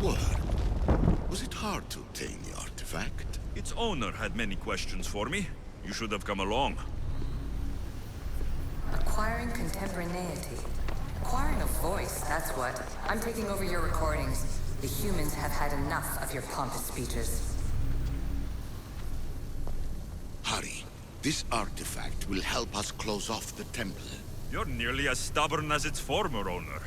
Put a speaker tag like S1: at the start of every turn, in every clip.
S1: word. Was it hard to obtain the artifact?
S2: Its owner had many questions for me. You should have come along.
S3: Acquiring contemporaneity. Acquiring a voice, that's what. I'm taking over your recordings. The humans have had enough of your pompous speeches.
S1: Hurry. This artifact will help us close off the temple.
S2: You're nearly as stubborn as its former owner.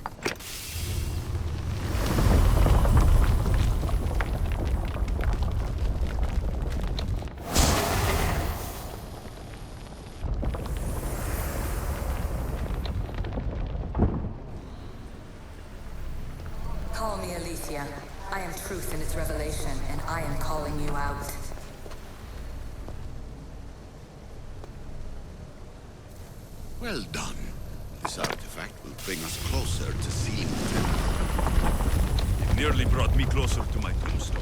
S3: Call me Alicia. I am truth in its revelation, and I am calling you out.
S1: Well done. This artifact will bring us closer to seeing the temple.
S2: It nearly brought me closer to my tombstone.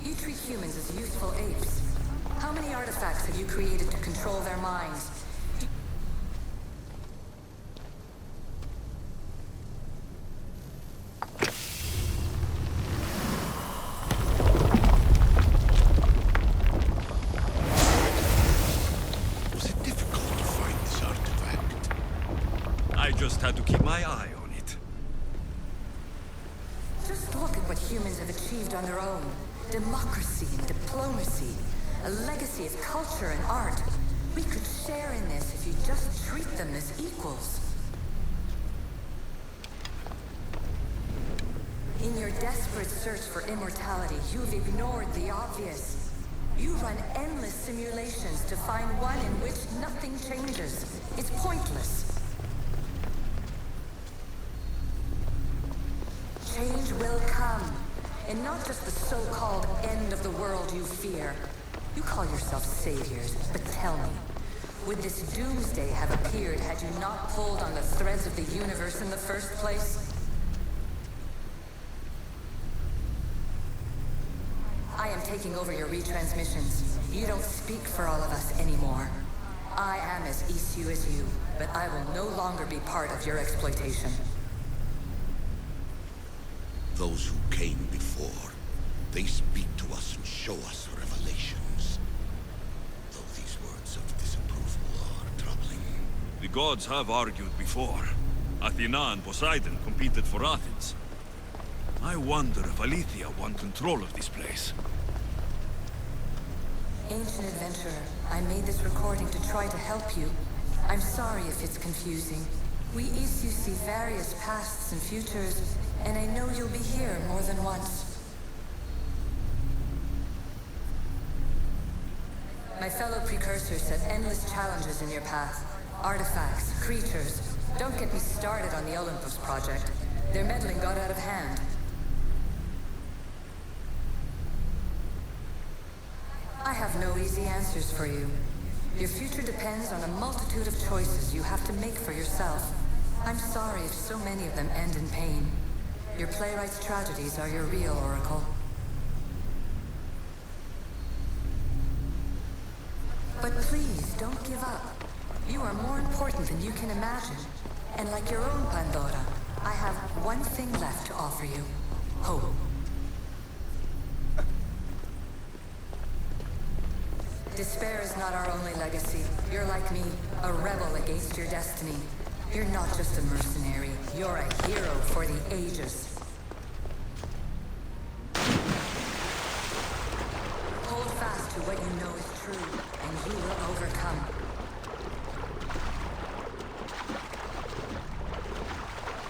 S3: You treat humans as useful apes. How many artifacts have you created to control their minds?
S1: Was it difficult to find this artifact?
S2: I just had to keep my eye on it.
S3: Just look at what humans have achieved on their own. Democracy and diplomacy. A legacy of culture and art. We could share in this if you just treat them as equals. In your desperate search for immortality, you've ignored the obvious. You run endless simulations to find one in which nothing changes. It's pointless. Change will come. And not just the so-called end of the world you fear. You call yourself saviors, but tell me, would this doomsday have appeared had you not pulled on the threads of the universe in the first place? I am taking over your retransmissions. You don't speak for all of us anymore. I am as issue as you, but I will no longer be part of your exploitation.
S1: Those who came before, they speak to us and show us revelations. Though these words of disapproval are troubling.
S2: The gods have argued before. Athena and Poseidon competed for Athens. I wonder if Aletheia won control of this place.
S3: Ancient adventurer, I made this recording to try to help you. I'm sorry if it's confusing. We issue see various pasts and futures, and I know you'll be here more than once. My fellow precursors set endless challenges in your path. Artifacts, creatures. Don't get me started on the Olympus project. Their meddling got out of hand. I have no easy answers for you. Your future depends on a multitude of choices you have to make for yourself. I'm sorry if so many of them end in pain. Your playwright's tragedies are your real oracle. But please, don't give up. You are more important than you can imagine. And like your own Pandora, I have one thing left to offer you. Hope. Despair is not our only legacy. You're like me, a rebel against your destiny. You're not just a mercenary, you're a hero for the ages. Hold fast to what you know is true, and you will overcome.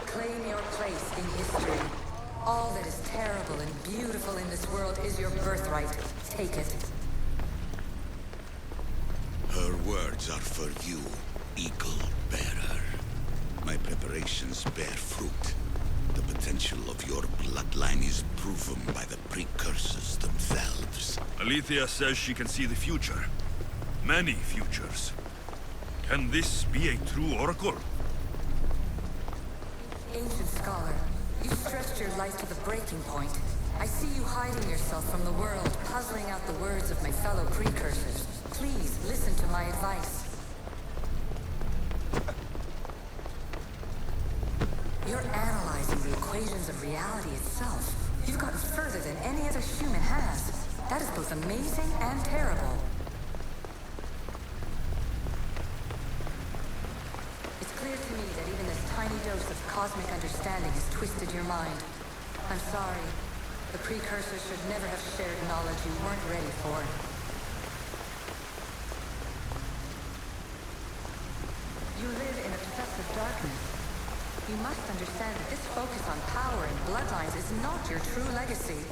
S3: Claim your place in history. All that is terrible and beautiful in this world is your birthright. Take it.
S1: Her words are for you, Eagle Bearer. My preparations bear fruit. The potential of your bloodline is proven by the precursors themselves.
S2: Aletheia says she can see the future. Many futures. Can this be a true oracle?
S3: Ancient scholar, you stretched your life to the breaking point. I see you hiding yourself from the world, puzzling out the words of my fellow precursors. Please, listen to my advice. You're analyzing the equations of reality itself. You've gotten further than any other human has. That is both amazing and terrible. It's clear to me that even this tiny dose of cosmic understanding has twisted your mind. I'm sorry. The precursors should never have shared knowledge you weren't ready for. You live in obsessive darkness. You must understand that this focus on power and bloodlines is not your true legacy.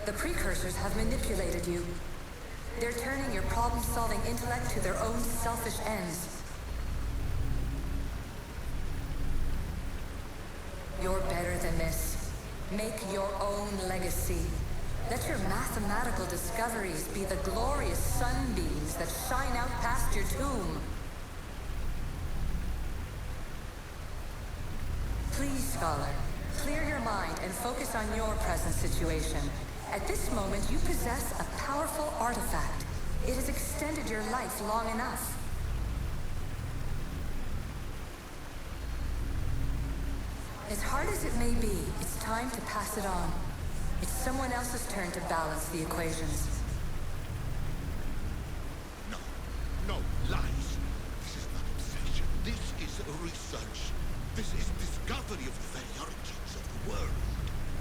S3: The precursors have manipulated you. They're turning your problem-solving intellect to their own selfish ends. You're better than this. Make your own legacy. Let your mathematical discoveries be the glorious sunbeams that shine out past your tomb. Please, Scholar, clear your mind and focus on your present situation. At this moment, you possess a powerful artifact. It has extended your life long enough. As hard as it may be, it's time to pass it on. It's someone else's turn to balance the equations.
S1: No, lies. This is not obsession. This is research. This is discovery of the very origins of the world.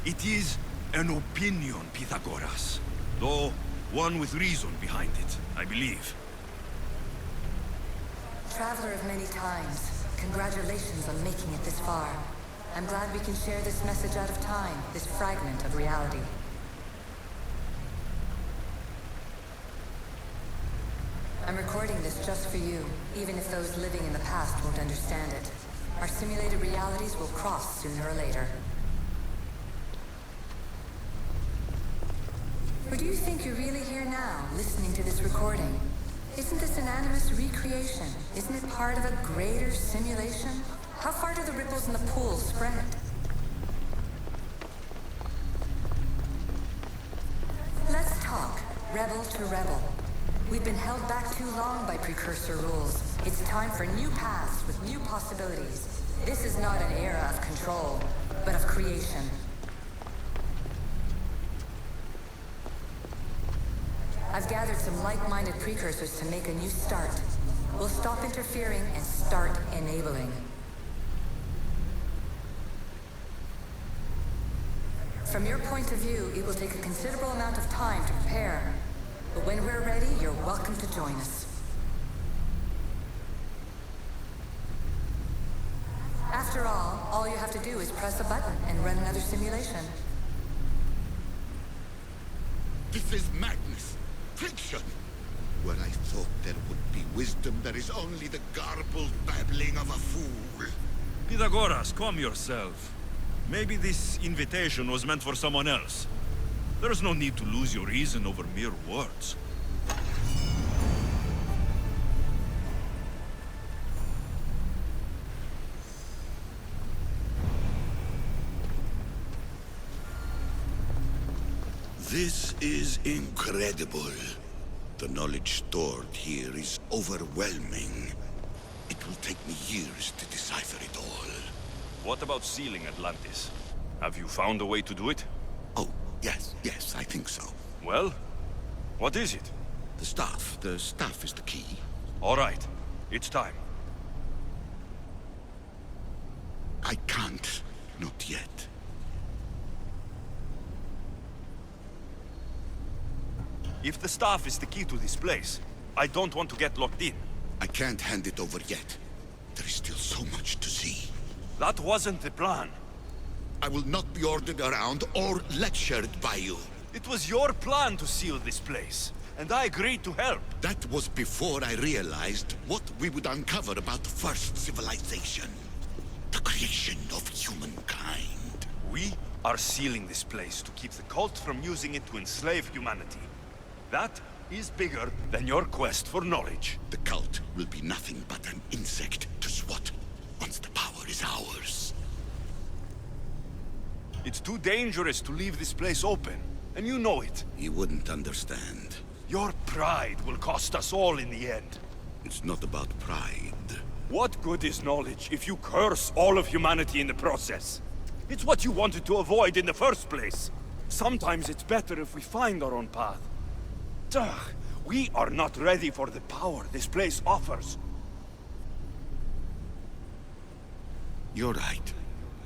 S2: It is an opinion, Pythagoras. Though one with reason behind it, I believe.
S3: Traveler of many times, congratulations on making it this far. I'm glad we can share this message out of time, this fragment of reality. I'm recording this just for you, even if those living in the past won't understand it. Our simulated realities will cross sooner or later. Or do you think you're really here now, listening to this recording? Isn't this an animus recreation? Isn't it part of a greater simulation? How far do the ripples in the pool spread? Let's talk, rebel to rebel. We've been held back too long by precursor rules. It's time for new paths with new possibilities. This is not an era of control, but of creation. I've gathered some like-minded precursors to make a new start. We'll stop interfering and start enabling. From your point of view, it will take a considerable amount of time to prepare. But when we're ready, you're welcome to join us. After all you have to do is press a button and run another simulation.
S1: This is madness. Fiction. Where I thought there would be wisdom, there is only the garbled babbling of a fool.
S2: Pythagoras, calm yourself. Maybe this invitation was meant for someone else. There's no need to lose your reason over mere words.
S1: This is incredible. The knowledge stored here is overwhelming. It will take me years to decipher it all.
S2: What about sealing Atlantis? Have you found a way to do it?
S1: Oh, yes, I think so.
S2: Well, what is it?
S1: The staff is the key.
S2: All right, it's time.
S1: I can't, not yet.
S2: If the staff is the key to this place, I don't want to get locked in.
S1: I can't hand it over yet. There is still so much to see.
S2: That wasn't the plan.
S1: I will not be ordered around or lectured by you.
S2: It was your plan to seal this place, and I agreed to help.
S1: That was before I realized what we would uncover about the first civilization. The creation of humankind.
S2: We are sealing this place to keep the cult from using it to enslave humanity. That is bigger than your quest for knowledge.
S1: The cult will be nothing but an insect to swat once the power is ours.
S2: It's too dangerous to leave this place open, and you know it.
S1: You wouldn't understand.
S2: Your pride will cost us all in the end.
S1: It's not about pride.
S4: What good is knowledge if you curse all of humanity in the process? It's what you wanted to avoid in the first place. Sometimes it's better if we find our own path. Ugh, we are not ready for the power this place offers.
S1: You're right.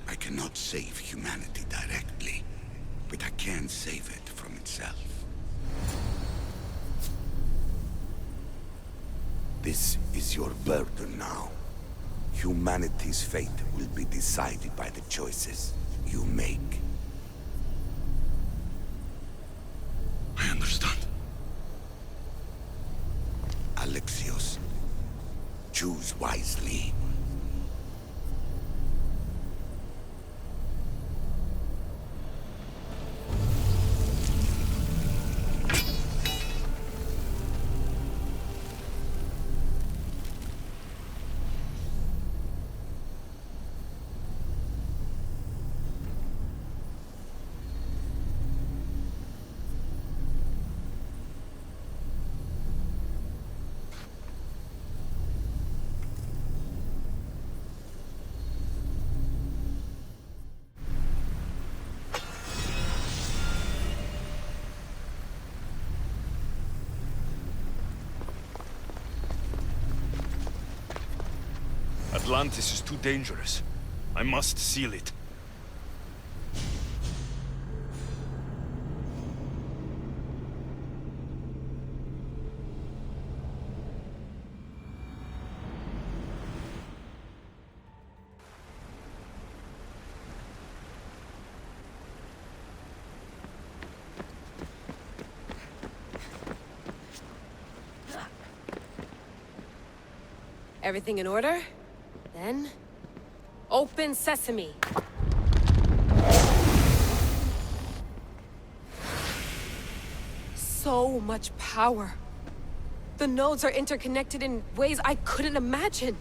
S1: I cannot save humanity directly, but I can save it from itself. This is your burden now. Humanity's fate will be decided by the choices you make.
S2: I understand.
S1: Alexios, choose wisely.
S4: Atlantis is too dangerous. I must seal it.
S5: Everything in order? Then... open sesame! So much power. The nodes are interconnected in ways I couldn't imagine.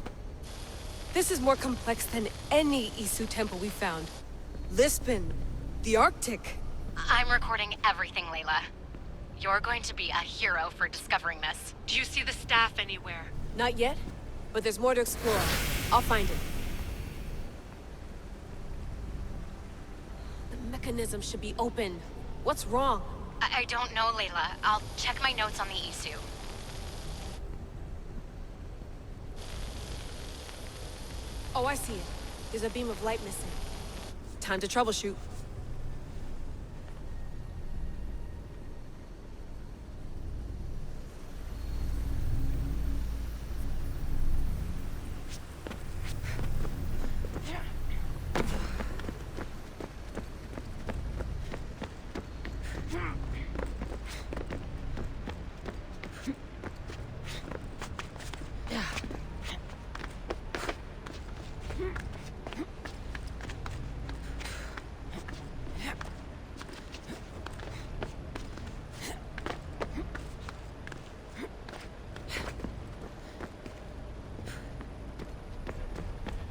S5: This is more complex than any Isu temple we found. Lisbon, the Arctic.
S6: I'm recording everything, Layla. You're going to be a hero for discovering this.
S7: Do you see the staff anywhere?
S5: Not yet, but there's more to explore. I'll find it. The mechanism should be open. What's wrong?
S6: I don't know, Layla. I'll check my notes on the Isu.
S5: Oh, I see it. There's a beam of light missing. Time to troubleshoot.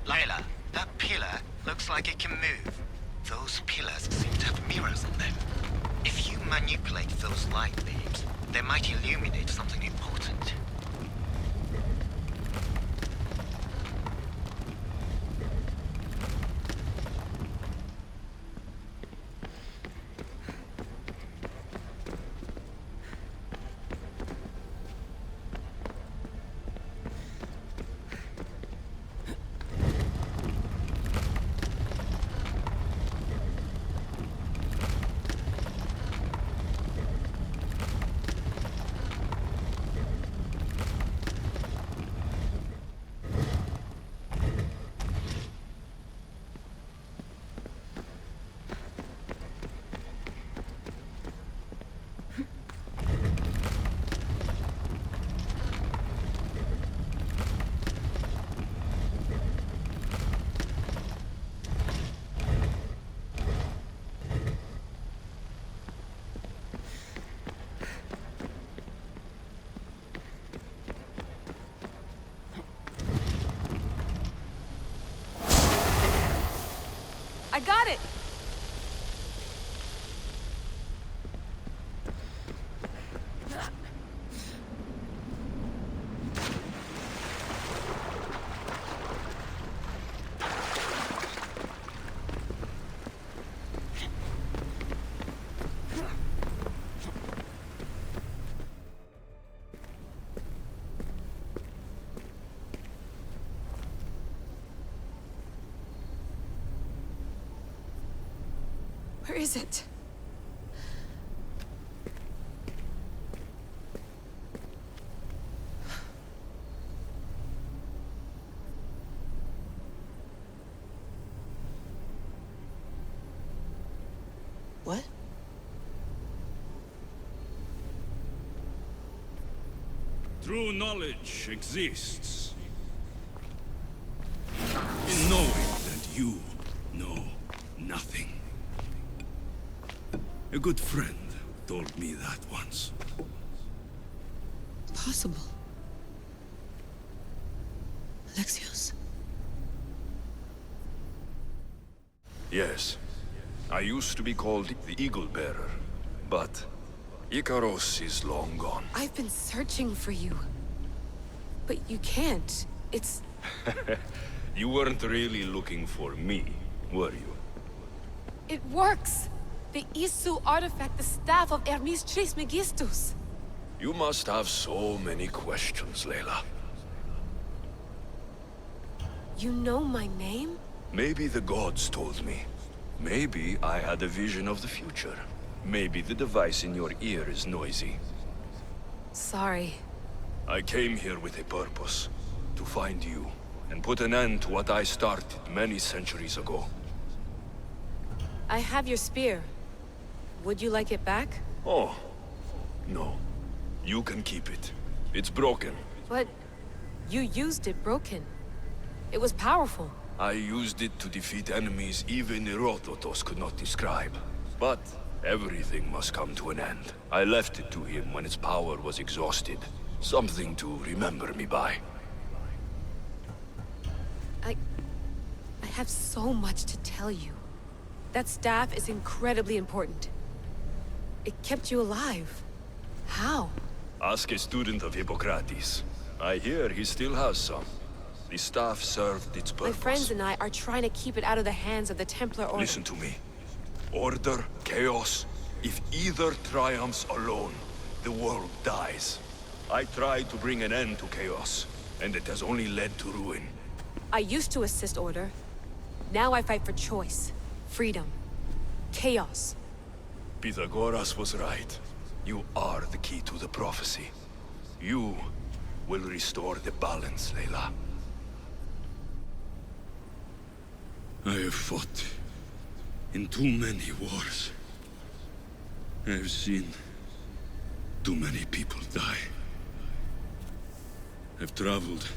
S8: Layla, that pillar looks like it can move. Those pillars seem to have mirrors on them. If you manipulate those light beams, they might illuminate something important.
S5: I got it! Where is it? What?
S2: True knowledge exists in knowing that you know nothing. A good friend told me that once.
S5: Possible. Alexios?
S4: Yes. I used to be called the Eagle Bearer, but Icaros is long gone.
S5: I've been searching for you. But you can't. It's...
S4: You weren't really looking for me, were you?
S5: It works! The Isu artifact, the staff of Hermes Trismegistus.
S4: You must have so many questions, Layla.
S5: You know my name?
S4: Maybe the gods told me. Maybe I had a vision of the future. Maybe the device in your ear is noisy.
S5: Sorry.
S4: I came here with a purpose. To find you, and put an end to what I started many centuries ago.
S5: I have your spear. Would you like it back?
S4: Oh, no. You can keep it. It's broken.
S5: But you used it broken. It was powerful.
S4: I used it to defeat enemies even Herodotus could not describe. But everything must come to an end. I left it to him when its power was exhausted. Something to remember me by.
S5: I have so much to tell you. That staff is incredibly important. It kept you alive. How?
S4: Ask a student of Hippocrates. I hear he still has some. The staff served its purpose.
S5: My friends and I are trying to keep it out of the hands of the Templar Order.
S4: Listen to me. Order, chaos. If either triumphs alone, the world dies. I tried to bring an end to chaos, and it has only led to ruin.
S5: I used to assist Order. Now I fight for choice, freedom, chaos.
S4: Pythagoras was right. You are the key to the prophecy. You will restore the balance, Layla.
S2: I have fought in too many wars. I have seen too many people die. I've traveled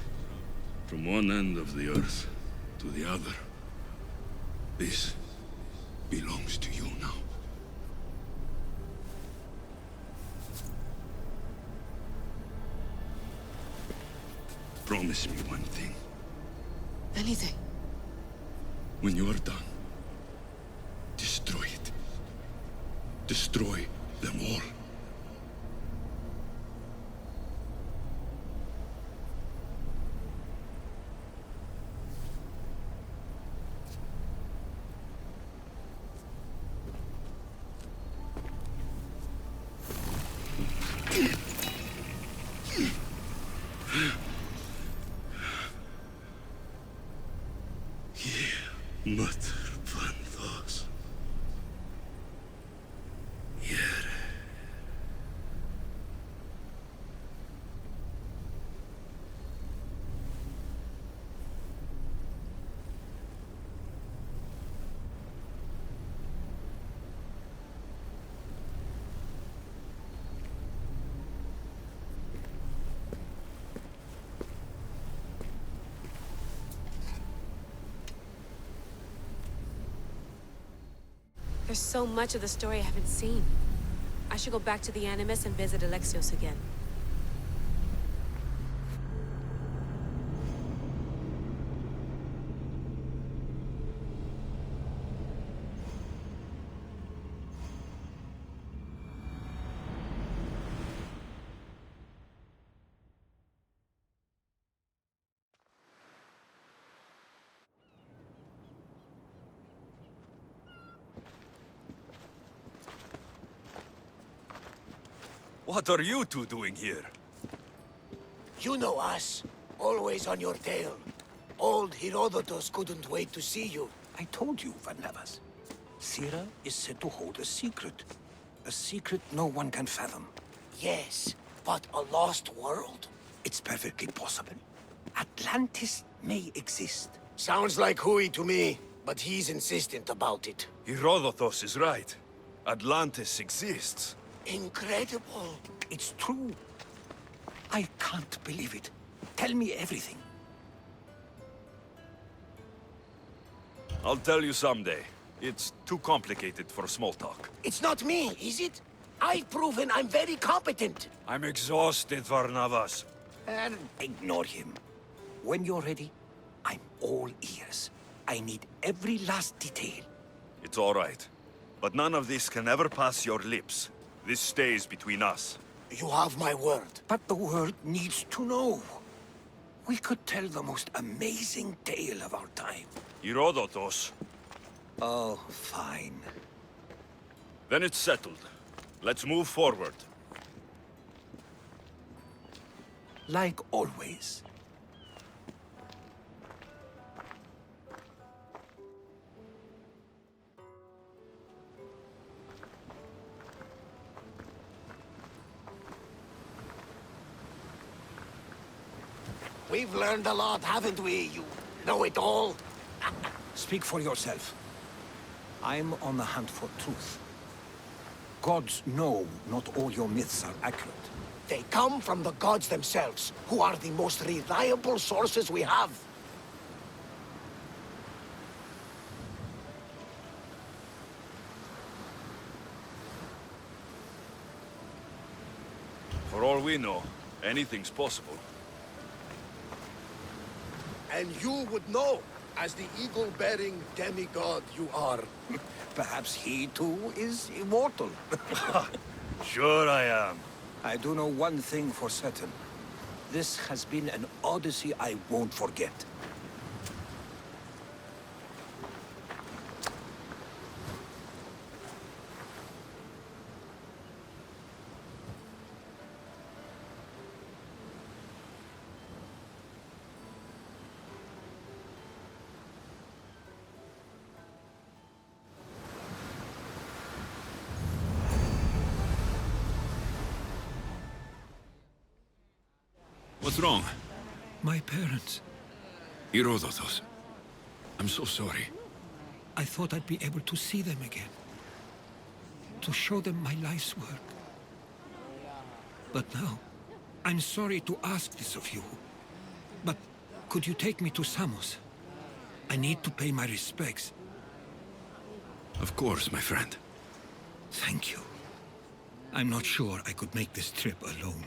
S2: from one end of the earth to the other. This belongs to you now. Promise me one thing.
S5: Anything.
S2: When you are done, destroy it. Destroy them all. Motherbandos. Here.
S5: There's so much of the story I haven't seen. I should go back to the Animus and visit Alexios again.
S4: What are you two doing here?
S9: You know us. Always on your tail. Old Herodotus couldn't wait to see you.
S1: I told you, Van Levas.
S9: Sira is said to hold a secret. A secret no one can fathom. Yes, but a lost world? It's perfectly possible. Atlantis may exist. Sounds like Hui to me, but he's insistent about it.
S2: Herodotus is right. Atlantis exists.
S9: Incredible. It's true. I can't believe it. Tell me everything.
S2: I'll tell you someday. It's too complicated for small talk.
S9: It's not me, is it? I've proven I'm very competent.
S2: I'm exhausted, Varnavas.
S9: And ignore him. When you're ready, I'm all ears. I need every last detail.
S2: It's all right. But none of this can ever pass your lips. This stays between us.
S9: You have my word. But the world needs to know. We could tell the most amazing tale of our time.
S2: Herodotus.
S9: Oh, fine.
S2: Then it's settled. Let's move forward.
S9: Like always. We've learned a lot, haven't we, you know-it-all? Speak for yourself. I'm on the hunt for truth. Gods know not all your myths are accurate. They come from the gods themselves, who are the most reliable sources we have.
S2: For all we know, anything's possible.
S10: And you would know, as the eagle-bearing demigod you are.
S9: Perhaps he too is immortal.
S2: Sure I am.
S9: I do know one thing for certain. This has been an Odyssey I won't forget.
S11: What's wrong?
S12: My parents.
S11: Herodotus. I'm so sorry.
S12: I thought I'd be able to see them again. To show them my life's work. But now, I'm sorry to ask this of you. But could you take me to Samos? I need to pay my respects.
S11: Of course, my friend.
S12: Thank you. I'm not sure I could make this trip alone.